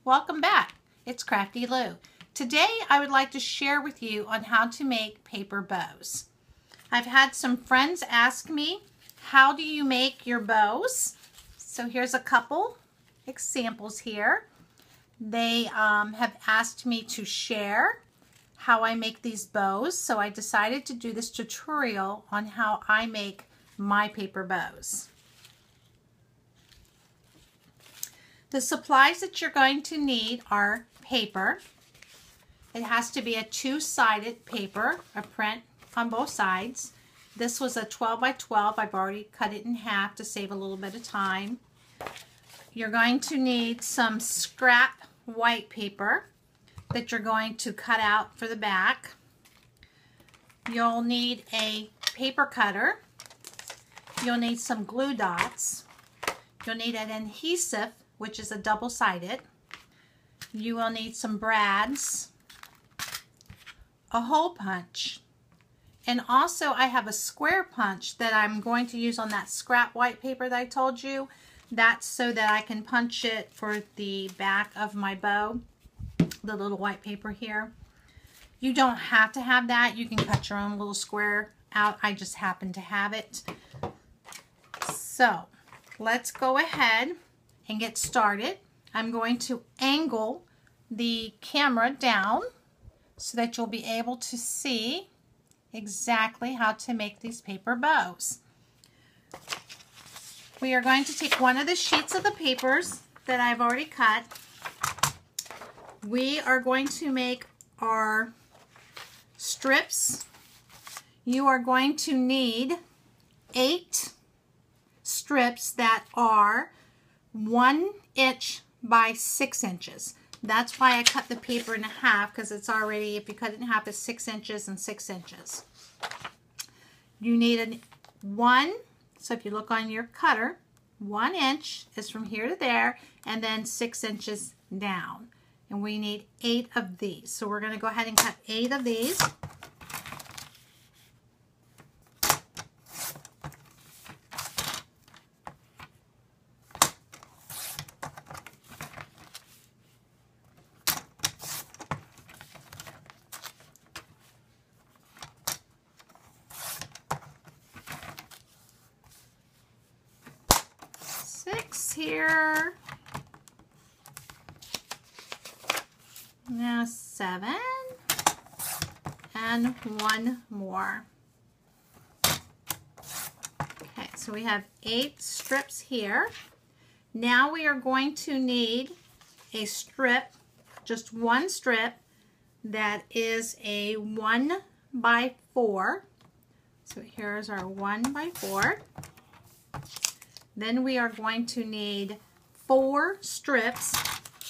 Welcome back. It's Crafty Lou. Today I would like to share with you on how to make paper bows. I've had some friends ask me, how do you make your bows? So here's a couple examples here. They have asked me to share how I make these bows, so I decided to do this tutorial on how I make my paper bows. The supplies that you're going to need are paper. It has to be a two-sided paper, a print on both sides. This was a 12 by 12. I've already cut it in half to save a little bit of time. You're going to need some scrap white paper that you're going to cut out for the back. You'll need a paper cutter. You'll need some glue dots. You'll need an adhesive, which is a double-sided. You will need some brads, a hole punch, and also I have a square punch that I'm going to use on that scrap white paper that I told you. That's so that I can punch it for the back of my bow, the little white paper here. You don't have to have that. You can cut your own little square out. I just happen to have it. So let's go ahead and get started. I'm going to angle the camera down so that you'll be able to see exactly how to make these paper bows. We are going to take one of the sheets of the papers that I've already cut. We are going to make our strips. You are going to need 8 strips that are 1 inch by 6 inches. That's why I cut the paper in half, because it's already, if you cut it in half, it's 6 inches and 6 inches. You need so if you look on your cutter, 1 inch is from here to there, and then 6 inches down. And we need 8 of these. So we're going to go ahead and cut 8 of these. Here. Now 7 and 1 more. Okay, so we have 8 strips here. Now we are going to need a strip, just one strip that is a 1 by 4. So here's our 1 by 4. Then we are going to need 4 strips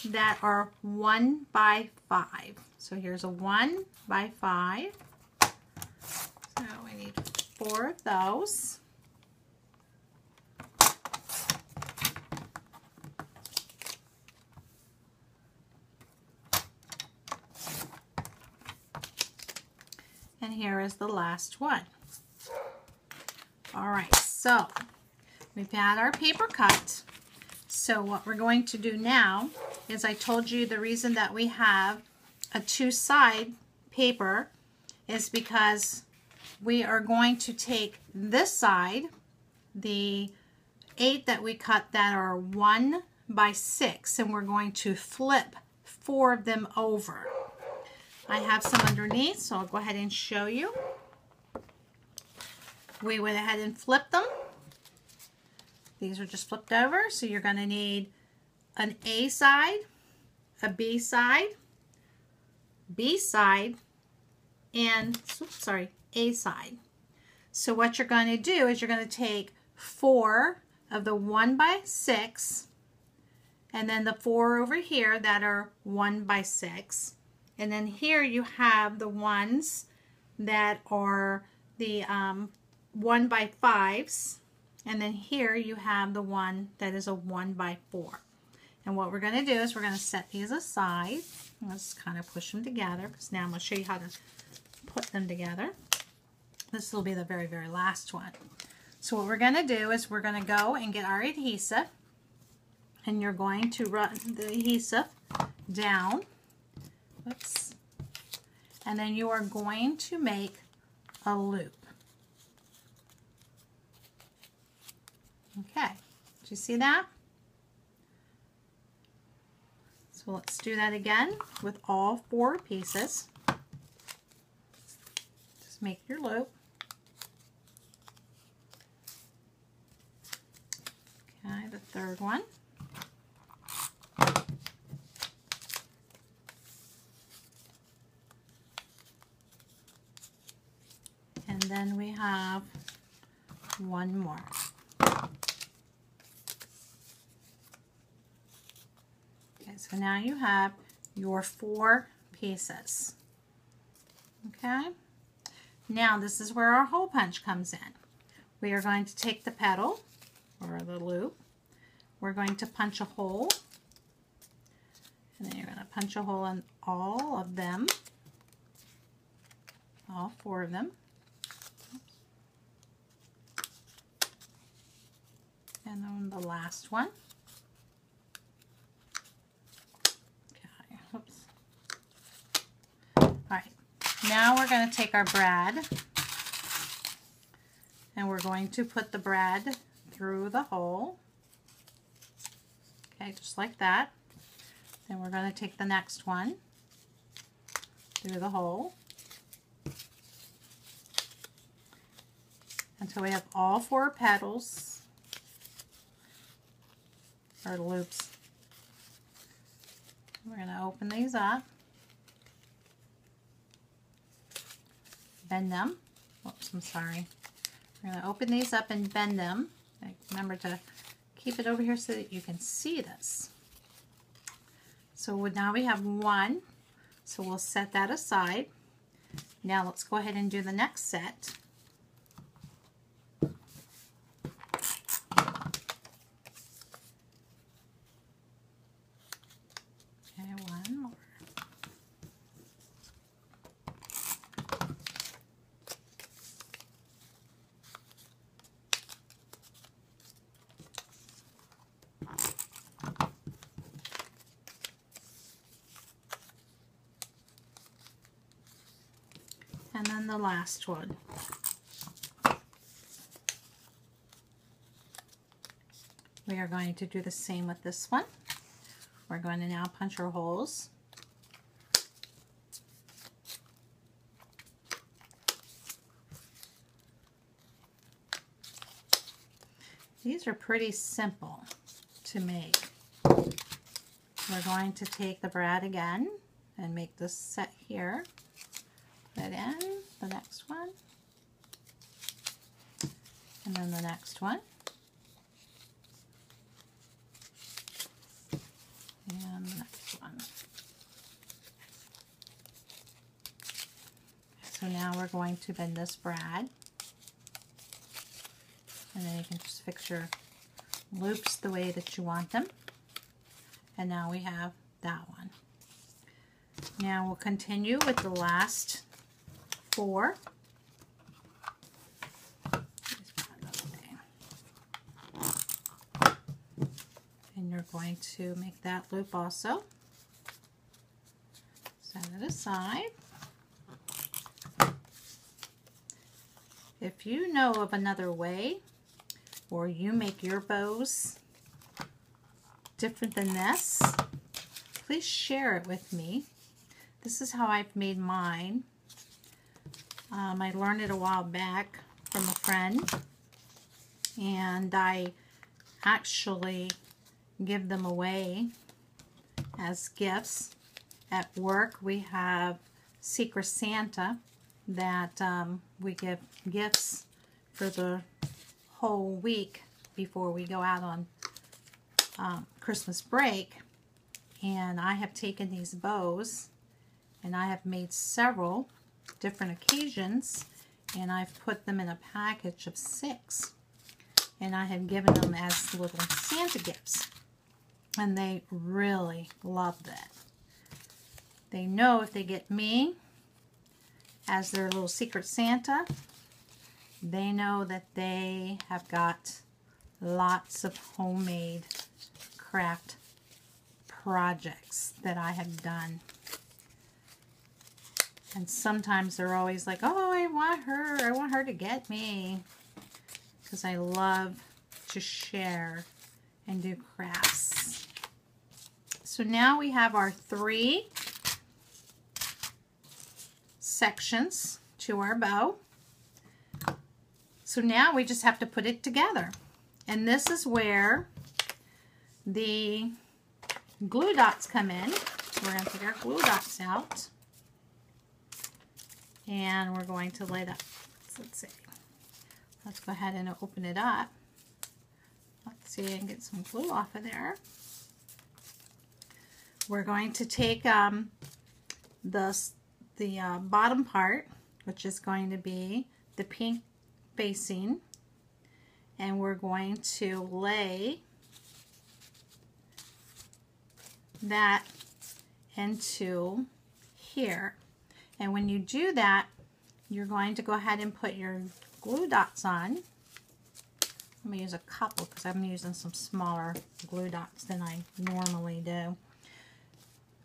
that are 1 by 5. So here's a 1 by 5. So we need 4 of those. And here is the last one. All right, so we've had our paper cut. So what we're going to do now is, I told you the reason that we have a 2-side paper is because we are going to take this side, the 8 that we cut that are 1 by 6, and we're going to flip 4 of them over. I have some underneath, so I'll go ahead and show you. We went ahead and flipped them. These are just flipped over, so you're going to need an A side, a B side, B side, and A side. So what you're going to do is you're going to take 4 of the 1 by 6, and then the 4 over here that are 1 by 6, and then here you have the ones that are the 1 by 5s. And then here you have the one that is a 1 by 4. And what we're going to do is we're going to set these aside. Let's kind of push them together, because now I'm going to show you how to put them together. This will be the very, very last one. So what we're going to do is we're going to go and get our adhesive. and you're going to run the adhesive down. Whoops. And then you are going to make a loop. Okay, did you see that? So let's do that again with all 4 pieces. Just make your loop. Okay, the third one. And then we have one more. Okay, so now you have your 4 pieces. Okay, now this is where our hole punch comes in. We are going to take the petal or the loop. We're going to punch a hole, and then you're going to punch a hole in all of them, all 4 of them. And then the last one. Okay, oops. All right, now we're going to take our brad, and we're going to put the brad through the hole. Okay, just like that. Then we're going to take the next one through the hole until we have all 4 petals or loops. We're going to open these up, bend them. Oops, I'm sorry. We're going to open these up and bend them. Remember to keep it over here so that you can see this. So now we have 1, so we'll set that aside. Now let's go ahead and do the next set. Okay, 1 more. And then the last one. We are going to do the same with this one. We're going to now punch our holes. These are pretty simple to make. We're going to take the brad again and make this set here. Put it in, the next one, and then the next one, and the next one. So now we're going to bend this brad, and then you can just fix your loops the way that you want them. And now we have that one. Now we'll continue with the last 4. And you're going to make that loop also. Set it aside. If you know of another way, or you make your bows different than this, please share it with me. This is how I've made mine. I learned it a while back from a friend, and I actually give them away as gifts. At work we have Secret Santa that we give gifts for the whole week before we go out on Christmas break. And I have taken these bows and I have made several different occasions, and I've put them in a package of 6, and I have given them as little Santa gifts, and they really love that. They know if they get me as their little Secret Santa, they know that they have got lots of homemade craft projects that I have done. And sometimes they're always like, oh, I want her to get me. Because I love to share and do crafts. So now we have our 3 sections to our bow. So now we just have to put it together. And this is where the glue dots come in. We're going to take our glue dots out. And we're going to light up. Let's see. Let's go ahead and open it up. Let's see and get some glue off of there. We're going to take the bottom part, which is going to be the pink facing, and we're going to lay that into here. And when you do that, you're going to go ahead and put your glue dots on. I'm going to use a couple because I'm using some smaller glue dots than I normally do.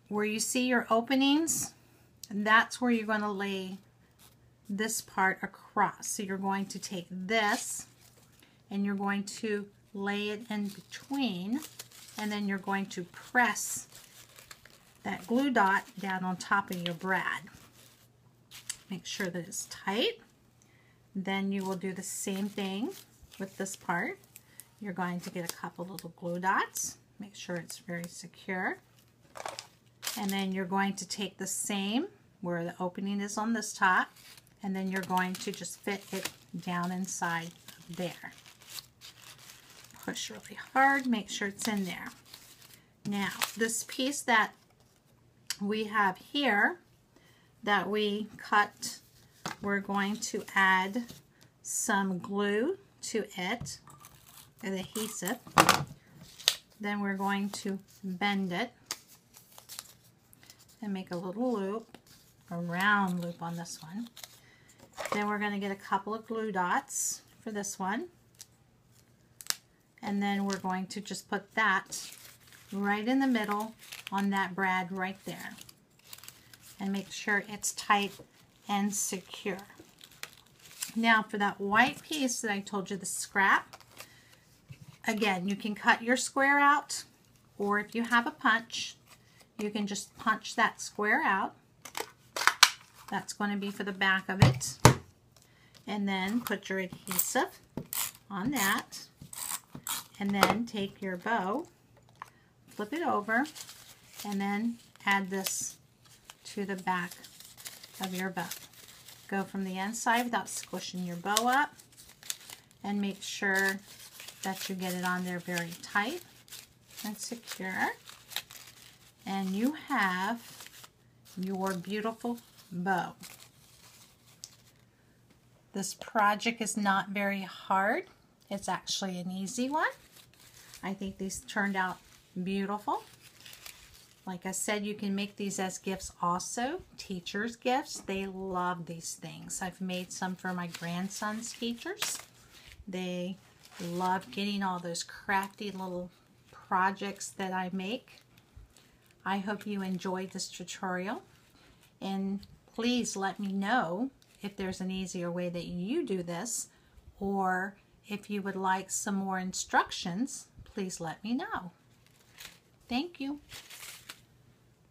Where you see your openings, that's where you're going to lay this part across. So you're going to take this and you're going to lay it in between, and then you're going to press that glue dot down on top of your brad. Make sure that it's tight. Then you will do the same thing with this part. You're going to get a couple little glue dots. Make sure it's very secure. And then you're going to take the same where the opening is on this top, and then you're going to just fit it down inside there. Push really hard, make sure it's in there. Now, this piece that we have here that we cut, we're going to add some glue to it, an adhesive. Then we're going to bend it and make a little loop, a round loop on this one. Then we're going to get a couple of glue dots for this one. And then we're going to just put that right in the middle on that brad right there. And make sure it's tight and secure. Now for that white piece that I told you, the scrap, again, you can cut your square out, or if you have a punch, you can just punch that square out. That's going to be for the back of it. And then put your adhesive on that. And then take your bow, flip it over, and then add this to the back of your bow. Go from the inside without squishing your bow up, and make sure that you get it on there very tight and secure. And you have your beautiful bow. This project is not very hard. It's actually an easy one. I think these turned out beautiful. Like I said, you can make these as gifts also. Teachers' gifts. They love these things. I've made some for my grandson's teachers. They love getting all those crafty little projects that I make. I hope you enjoyed this tutorial. And please let me know if there's an easier way that you do this, or if you would like some more instructions, please let me know. Thank you.